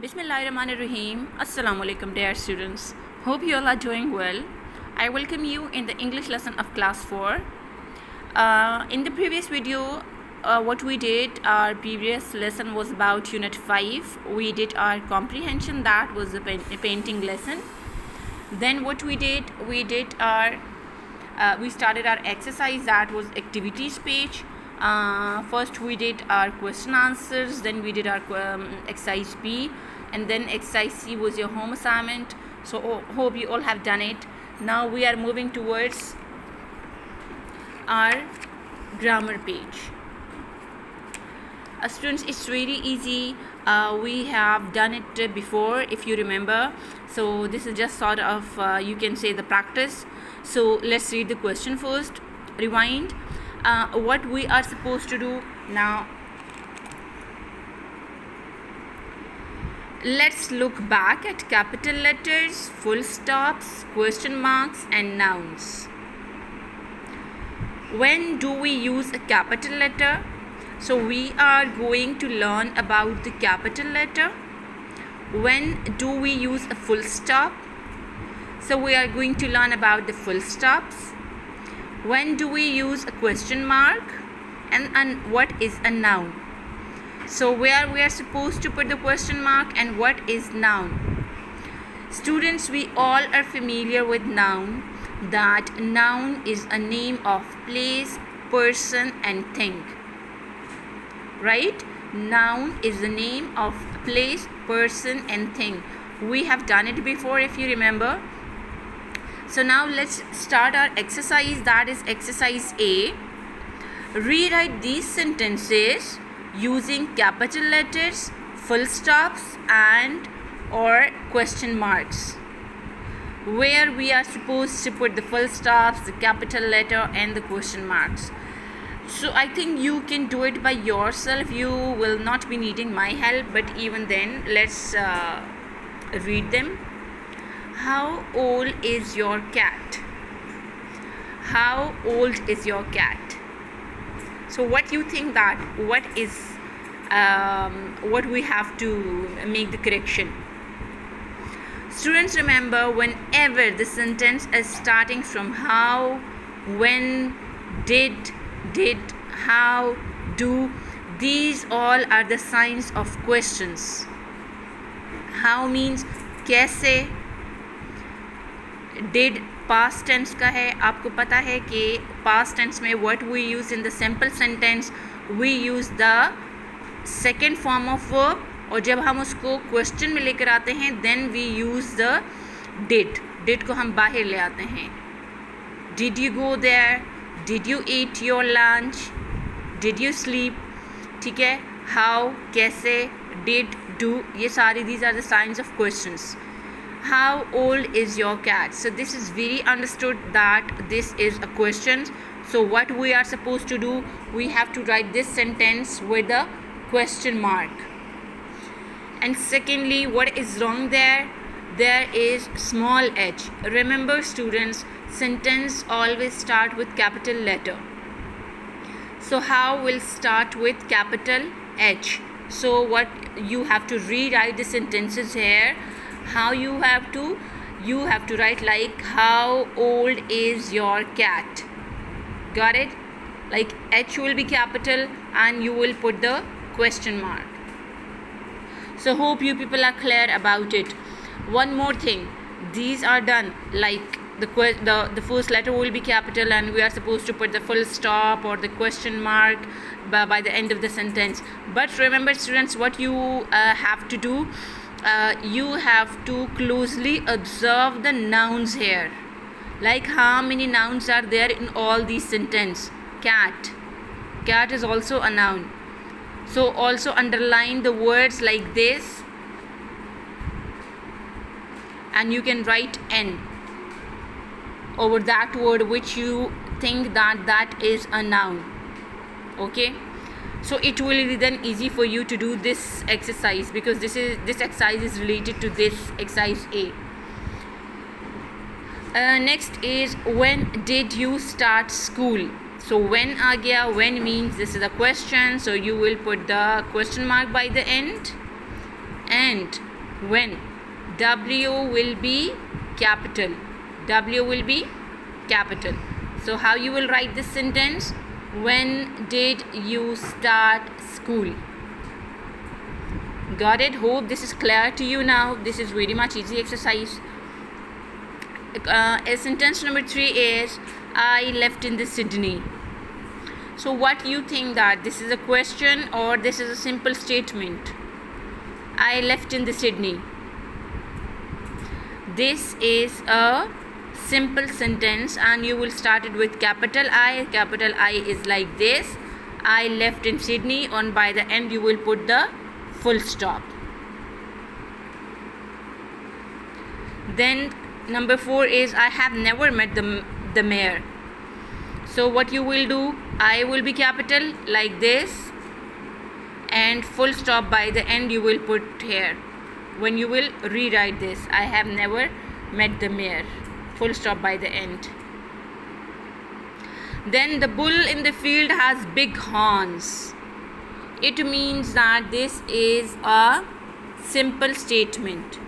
Bismillahirrahmanirrahim. Assalamu alaikum, dear students. Hope you all are doing well. I welcome you in the English lesson of class 4. In the previous video, what we did, our previous lesson was about unit 5. We did our comprehension, that was a painting lesson. Then what we did we started our exercise, that was activities page. First we did our question answers, then we did our exercise B, and then exercise C was your home assignment. So hope you all have done it. Now we are moving towards our grammar page. Students, it's very easy. We have done it before, if you remember. So this is just sort of you can say the practice. So let's read the question first. Rewind. What we are supposed to do now, let's look back at capital letters, full stops, question marks and nouns. When do we use a capital letter? So we are going to learn about the capital letter. When do we use a full stop? So we are going to learn about the full stops. When do we use a question mark? And what is a noun? So where we are supposed to put the question mark and what is noun? Students, we all are familiar with noun. That noun is a name of place, person and thing. Right? Noun is the name of place, person and thing. We have done it before, if you remember. So now let's start our exercise, that is exercise A. Rewrite these sentences using capital letters, full stops and or question marks, where we are supposed to put the full stops, the capital letter and the question marks. So I think you can do it by yourself. You will not be needing my help, but even then let's read them. How old is your cat? How old is your cat? So what you think that what is what we have to make the correction? Students, remember, whenever the sentence is starting from how, when, did, how, do, these all are the signs of questions. How means कैसे, did past tense का है. आपको पता है कि past tense में what we use in the simple sentence, we use the second form of verb, और जब हम उसको question में लेकर आते हैं then we use the did को हम बाहर ले आते हैं. Did you go there? Did you eat your lunch? Did you sleep? ठीक है. How, कैसे, did, do, ये सारी these are the signs of questions. How old is your cat? So this is very understood that this is a question. So what we are supposed to do, we have to write this sentence with a question mark. And secondly, what is wrong there? There is small h. Remember students, sentence always start with capital letter. So how will start with capital H? So what you have to rewrite the sentences here. How you have to write like how old is your cat? Got it? Like H will be capital and you will put the question mark. So hope you people are clear about it. One more thing, these are done like the first letter will be capital and we are supposed to put the full stop or the question mark by the end of the sentence. But remember students, what you have to do, you have to closely observe the nouns here. Like how many nouns are there in all these sentences? Cat is also a noun. So also underline the words like this and you can write N over that word which you think that is a noun. Okay, so it will be then easy for you to do this exercise because this exercise is related to this exercise A. Next is when did you start school? So when आ गया, when means this is a question, so you will put the question mark by the end. And when W will be capital. W will be capital. So how you will write this sentence? When did you start school? Got it? Hope this is clear to you now. This is very much easy exercise. Sentence number 3 is I left in the Sydney. So what you think, that this is a question or this is a simple statement? I left in the Sydney. This is a simple sentence and you will start it with capital I. Capital I is like this. I left in Sydney, and by the end you will put the full stop. Then number 4 is I have never met the mayor. So what you will do, I will be capital like this and full stop by the end you will put here. When you will rewrite this, I have never met the mayor, full stop by the end. Then the bull in the field has big horns. It means that this is a simple statement.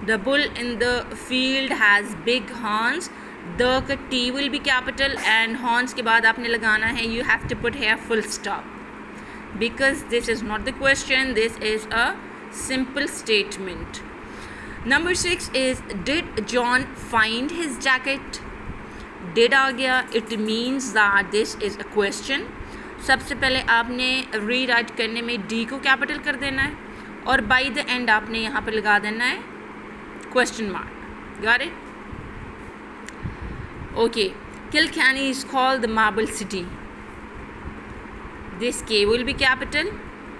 The bull in the field has big horns. The का T will be capital and horns के बाद आपने लगाना है, you have to put here full stop, because this is not the question, this is a simple statement. Number 6 is did John find his jacket? Did आ गया, it means that this is a question. सबसे पहले आपने rewrite करने में D को capital कर देना है और बाय द एंड आपने यहाँ पर लगा देना है question mark. Got it? Okay. Kilkenny is called the Marble City. This K will be capital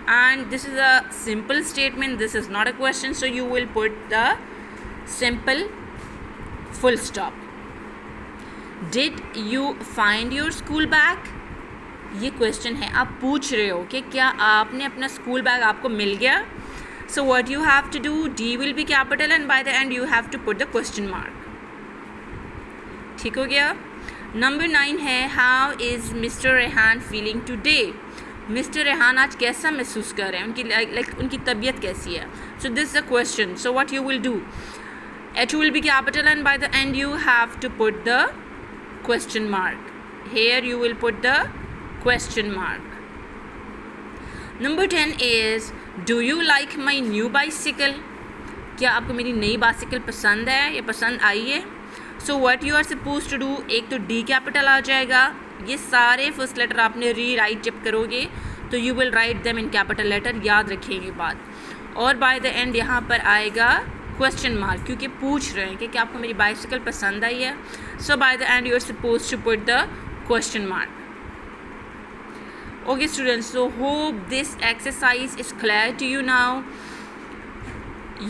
and this is a simple statement, this is not a question, so you will put the simple full stop. Did you find your school bag? ये question है, आप पूछ रहे हो कि क्या आपने अपना स्कूल बैग आपको मिल गया. So what you have to do, D will be capital and by the end you have to put the question mark. ठीक हो गया. नंबर 9 है how is mister Rehan feeling today. Mister Rehan आज कैसा महसूस कर रहे हैं, उनकी लाइक उनकी तबीयत कैसी है. So this is a question, so what you will do, H will be capital and by the end you have to put the question mark. Here you will put the question mark. Number 10 is do you like my new bicycle? क्या आपको मेरी नई bicycle पसंद है या पसंद आई है. So what you are suppose to do, एक तो डी कैपिटल आ जाएगा, ये सारे फर्स्ट लेटर आपने री राइट जब करोगे तो you will write them in capital letter, याद रखिए ये बात. और बाय द एंड यहाँ पर आएगा क्वेश्चन मार्क, क्योंकि पूछ रहे हैं कि क्या आपको मेरी बाइसिकल पसंद आई है. So by the end you are suppose to put the question mark. Okay students, so hope this exercise is clear to you now.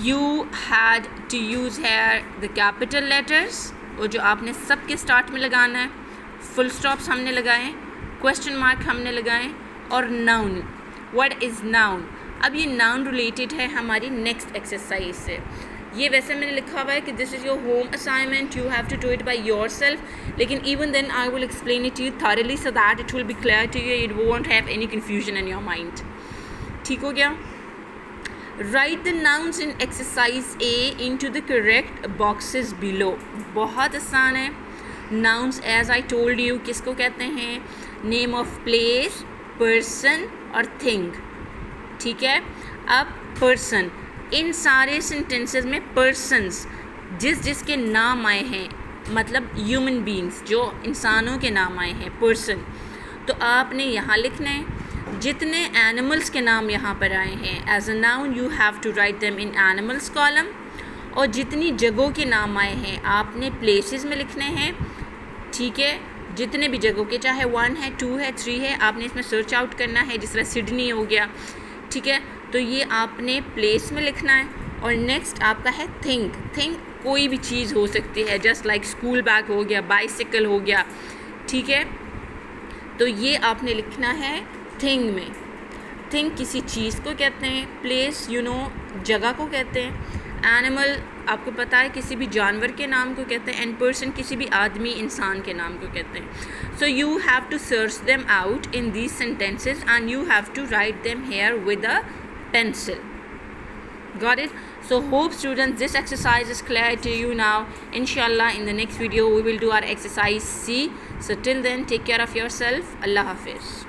You had to use here the capital letters, और जो आपने सबके start में लगाना है, full stops हमने लगाए, question mark हमने लगाए, और नाउन. What is noun? अब ये नाउन रिलेटेड है हमारी नेक्स्ट एक्सरसाइज से. ये वैसे मैंने लिखा हुआ है कि this is your home assignment, you have to do it by yourself, लेकिन even then I will explain it to you thoroughly so that it will be clear to you, it won't have any confusion in your mind. ठीक हो गया. Write the nouns in exercise A into the correct boxes below. बहुत आसान है. Nouns as I told you किसको कहते हैं, name of place, person और थिंग. ठीक है. अब पर्सन, इन सारे सेंटेंसेस में पर्सन्स जिसके नाम आए हैं, मतलब ह्यूमन बीइंग्स जो इंसानों के नाम आए हैं, पर्सन, तो आपने यहाँ लिखना है. जितने एनिमल्स के नाम यहाँ पर आए हैं as a noun you have to write them in animals column, और जितनी जगहों के नाम आए हैं आपने प्लेसेस में लिखने हैं. ठीक है. जितने भी जगहों के, चाहे 1 है 2 है 3 है, आपने इसमें सर्च आउट करना है. जिस तरह सिडनी हो गया, ठीक है, तो ये आपने प्लेस में लिखना है. और नेक्स्ट आपका है थिंग. थिंग कोई भी चीज़ हो सकती है, जस्ट लाइक स्कूल बैग हो गया, बाइसिकल हो गया. ठीक है. तो ये आपने लिखना है थिंग में. थिंग किसी चीज़ को कहते हैं, प्लेस यू नो जगह को कहते हैं, एनिमल आपको पता है किसी भी जानवर के नाम को कहते हैं, एंड पर्सन किसी भी आदमी इंसान के नाम को कहते हैं. So you have to search them out in these sentences and you have to write them here with a pencil. Got it? So hope students this exercise is clear to you now. Inshallah in the next video we will do our exercise C. So till then take care of yourself. Allah Hafiz.